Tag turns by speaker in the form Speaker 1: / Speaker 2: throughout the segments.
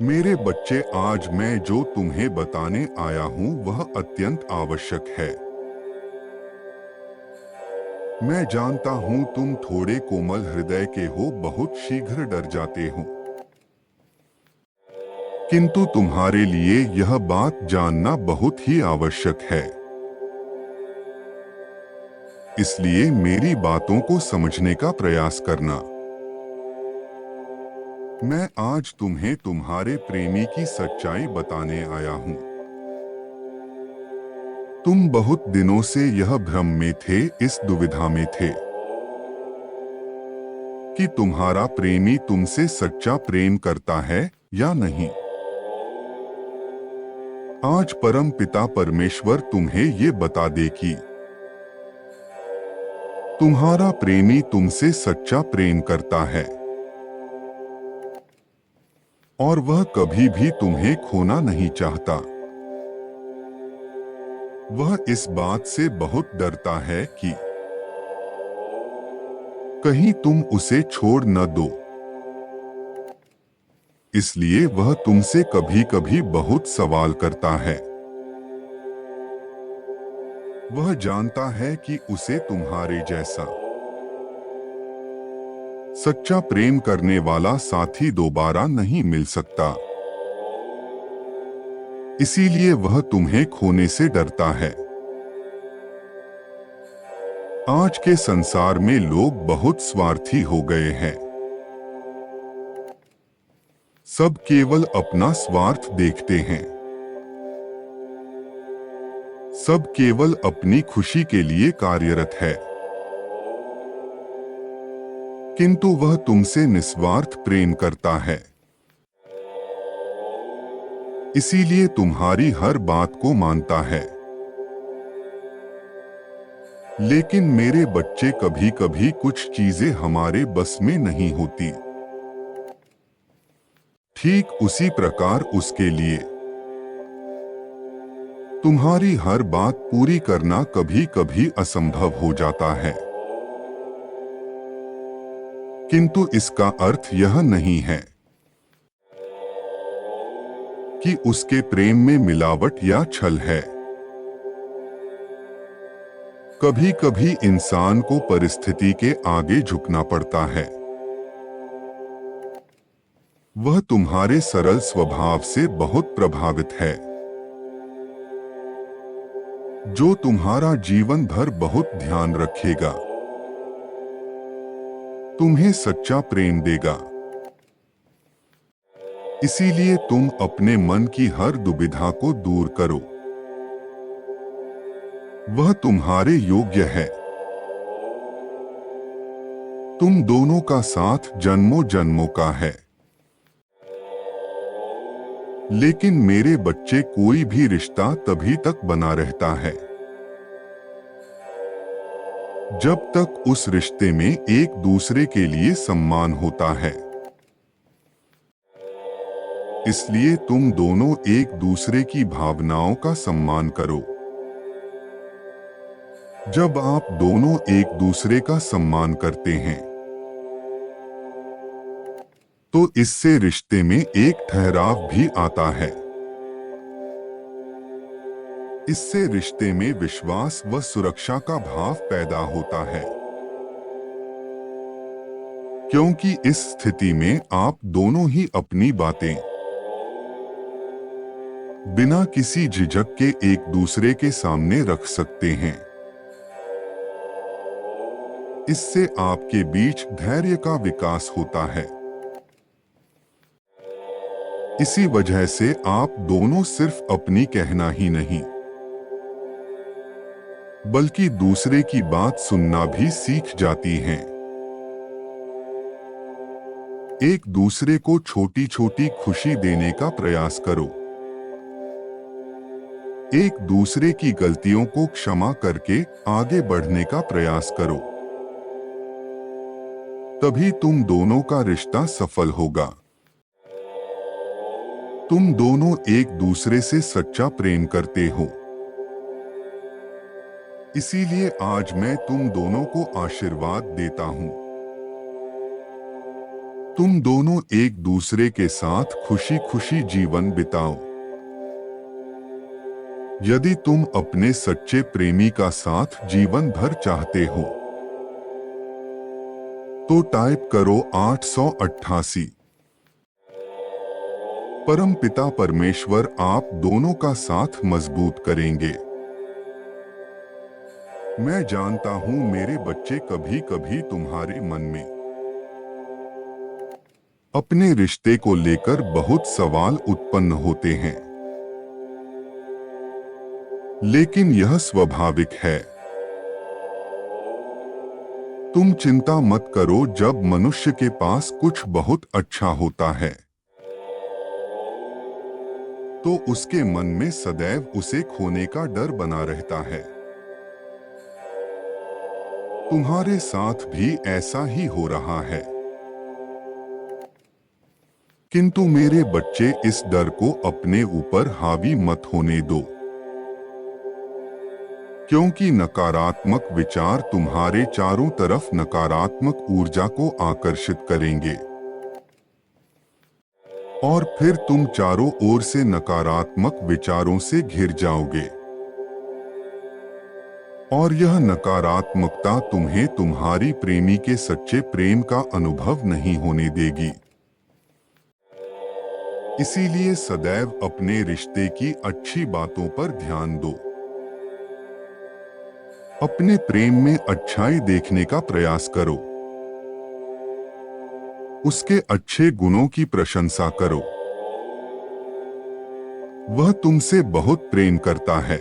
Speaker 1: मेरे बच्चे, आज मैं जो तुम्हें बताने आया हूँ वह अत्यंत आवश्यक है। मैं जानता हूँ तुम थोड़े कोमल हृदय के हो, बहुत शीघ्र डर जाते हो, किंतु तुम्हारे लिए यह बात जानना बहुत ही आवश्यक है। इसलिए मेरी बातों को समझने का प्रयास करना। मैं आज तुम्हें तुम्हारे प्रेमी की सच्चाई बताने आया हूँ। तुम बहुत दिनों से यह भ्रम में थे, इस दुविधा में थे कि तुम्हारा प्रेमी तुमसे सच्चा प्रेम करता है या नहीं। आज परम पिता परमेश्वर तुम्हें ये बता दे कि तुम्हारा प्रेमी तुमसे सच्चा प्रेम करता है और वह कभी भी तुम्हें खोना नहीं चाहता। वह इस बात से बहुत डरता है कि कहीं तुम उसे छोड़ न दो। इसलिए वह तुमसे कभी कभी बहुत सवाल करता है। वह जानता है कि उसे तुम्हारे जैसा सच्चा प्रेम करने वाला साथी दोबारा नहीं मिल सकता। इसीलिए वह तुम्हें खोने से डरता है। आज के संसार में लोग बहुत स्वार्थी हो गए हैं। सब केवल अपना स्वार्थ देखते हैं। सब केवल अपनी खुशी के लिए कार्यरत है, किंतु वह तुमसे निस्वार्थ प्रेम करता है। इसीलिए तुम्हारी हर बात को मानता है। लेकिन मेरे बच्चे, कभी कभी कुछ चीजें हमारे बस में नहीं होती। ठीक उसी प्रकार उसके लिए तुम्हारी हर बात पूरी करना कभी कभी असंभव हो जाता है। किंतु इसका अर्थ यह नहीं है कि उसके प्रेम में मिलावट या छल है। कभी कभी इंसान को परिस्थिति के आगे झुकना पड़ता है। वह तुम्हारे सरल स्वभाव से बहुत प्रभावित है, जो तुम्हारा जीवन भर बहुत ध्यान रखेगा, तुम्हें सच्चा प्रेम देगा। इसीलिए तुम अपने मन की हर दुविधा को दूर करो। वह तुम्हारे योग्य है। तुम दोनों का साथ जन्मों जन्मों का है। लेकिन मेरे बच्चे, कोई भी रिश्ता तभी तक बना रहता है जब तक उस रिश्ते में एक दूसरे के लिए सम्मान होता है। इसलिए तुम दोनों एक दूसरे की भावनाओं का सम्मान करो। जब आप दोनों एक दूसरे का सम्मान करते हैं तो इससे रिश्ते में एक ठहराव भी आता है। इससे रिश्ते में विश्वास व सुरक्षा का भाव पैदा होता है, क्योंकि इस स्थिति में आप दोनों ही अपनी बातें बिना किसी झिझक के एक दूसरे के सामने रख सकते हैं। इससे आपके बीच धैर्य का विकास होता है। इसी वजह से आप दोनों सिर्फ अपनी कहना ही नहीं, बल्कि दूसरे की बात सुनना भी सीख जाती हैं। एक दूसरे को छोटी छोटी खुशी देने का प्रयास करो। एक दूसरे की गलतियों को क्षमा करके आगे बढ़ने का प्रयास करो। तभी तुम दोनों का रिश्ता सफल होगा। तुम दोनों एक दूसरे से सच्चा प्रेम करते हो। इसीलिए आज मैं तुम दोनों को आशीर्वाद देता हूं। तुम दोनों एक दूसरे के साथ खुशी खुशी जीवन बिताओ। यदि तुम अपने सच्चे प्रेमी का साथ जीवन भर चाहते हो तो टाइप करो 888। परम पिता परमेश्वर आप दोनों का साथ मजबूत करेंगे। मैं जानता हूं मेरे बच्चे, कभी कभी तुम्हारे मन में अपने रिश्ते को लेकर बहुत सवाल उत्पन्न होते हैं, लेकिन यह स्वाभाविक है। तुम चिंता मत करो, जब मनुष्य के पास कुछ बहुत अच्छा होता है तो उसके मन में सदैव उसे खोने का डर बना रहता है। तुम्हारे साथ भी ऐसा ही हो रहा है, किंतु मेरे बच्चे इस डर को अपने ऊपर हावी मत होने दो, क्योंकि नकारात्मक विचार तुम्हारे चारों तरफ नकारात्मक ऊर्जा को आकर्षित करेंगे और फिर तुम चारों ओर से नकारात्मक विचारों से घिर जाओगे और यह नकारात्मकता तुम्हें तुम्हारी प्रेमी के सच्चे प्रेम का अनुभव नहीं होने देगी। इसीलिए सदैव अपने रिश्ते की अच्छी बातों पर ध्यान दो। अपने प्रेम में अच्छाई देखने का प्रयास करो, उसके अच्छे गुणों की प्रशंसा करो। वह तुमसे बहुत प्रेम करता है,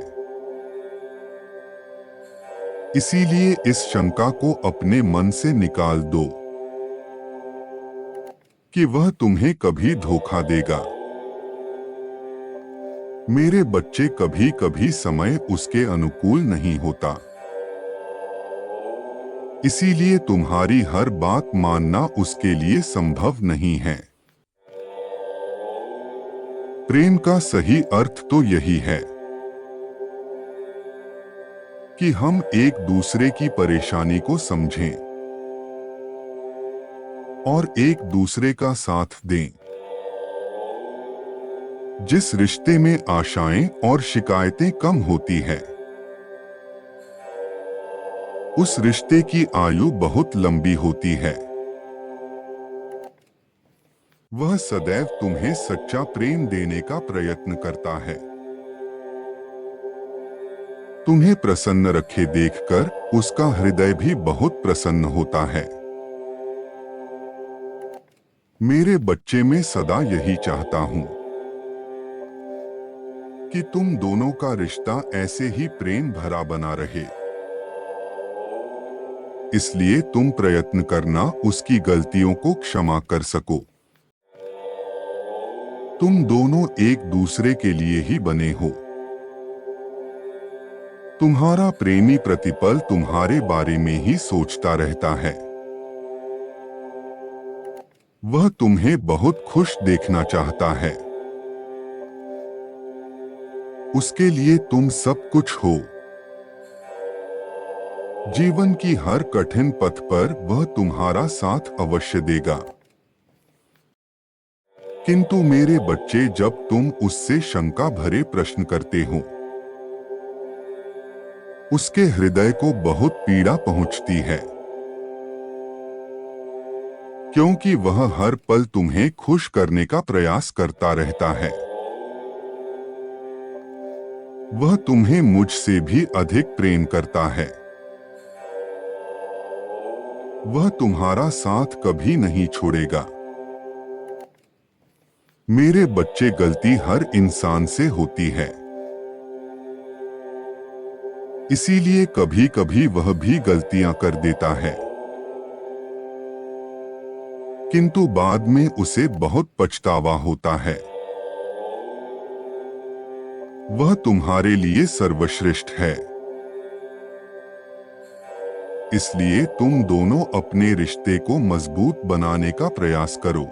Speaker 1: इसीलिए इस शंका को अपने मन से निकाल दो कि वह तुम्हें कभी धोखा देगा। मेरे बच्चे, कभी कभी समय उसके अनुकूल नहीं होता, इसीलिए तुम्हारी हर बात मानना उसके लिए संभव नहीं है। प्रेम का सही अर्थ तो यही है कि हम एक दूसरे की परेशानी को समझें और एक दूसरे का साथ दें। जिस रिश्ते में आशाएं और शिकायतें कम होती है, उस रिश्ते की आयु बहुत लंबी होती है। वह सदैव तुम्हें सच्चा प्रेम देने का प्रयत्न करता है। तुम्हें प्रसन्न रखे देखकर उसका हृदय भी बहुत प्रसन्न होता है। मेरे बच्चे, मैं सदा यही चाहता हूं कि तुम दोनों का रिश्ता ऐसे ही प्रेम भरा बना रहे। इसलिए तुम प्रयत्न करना उसकी गलतियों को क्षमा कर सको। तुम दोनों एक दूसरे के लिए ही बने हो। तुम्हारा प्रेमी प्रतिपल तुम्हारे बारे में ही सोचता रहता है। वह तुम्हें बहुत खुश देखना चाहता है। उसके लिए तुम सब कुछ हो। जीवन की हर कठिन पथ पर वह तुम्हारा साथ अवश्य देगा। किंतु मेरे बच्चे, जब तुम उससे शंका भरे प्रश्न करते हो, उसके हृदय को बहुत पीड़ा पहुंचती है, क्योंकि वह हर पल तुम्हें खुश करने का प्रयास करता रहता है। वह तुम्हें मुझसे भी अधिक प्रेम करता है। वह तुम्हारा साथ कभी नहीं छोड़ेगा। मेरे बच्चे, गलती हर इंसान से होती है, इसीलिए कभी कभी वह भी गलतियां कर देता है, किंतु बाद में उसे बहुत पछतावा होता है। वह तुम्हारे लिए सर्वश्रेष्ठ है। इसलिए तुम दोनों अपने रिश्ते को मजबूत बनाने का प्रयास करो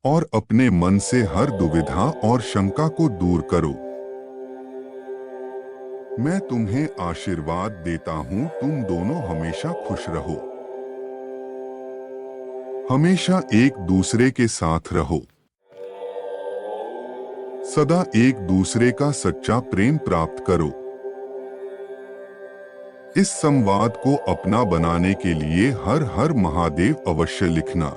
Speaker 1: और अपने मन से हर दुविधा और शंका को दूर करो। मैं तुम्हें आशीर्वाद देता हूं, तुम दोनों हमेशा खुश रहो। हमेशा एक दूसरे के साथ रहो। सदा एक दूसरे का सच्चा प्रेम प्राप्त करो। इस संवाद को अपना बनाने के लिए हर हर महादेव अवश्य लिखना।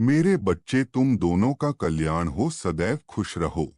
Speaker 1: मेरे बच्चे, तुम दोनों का कल्याण हो, सदैव खुश रहो।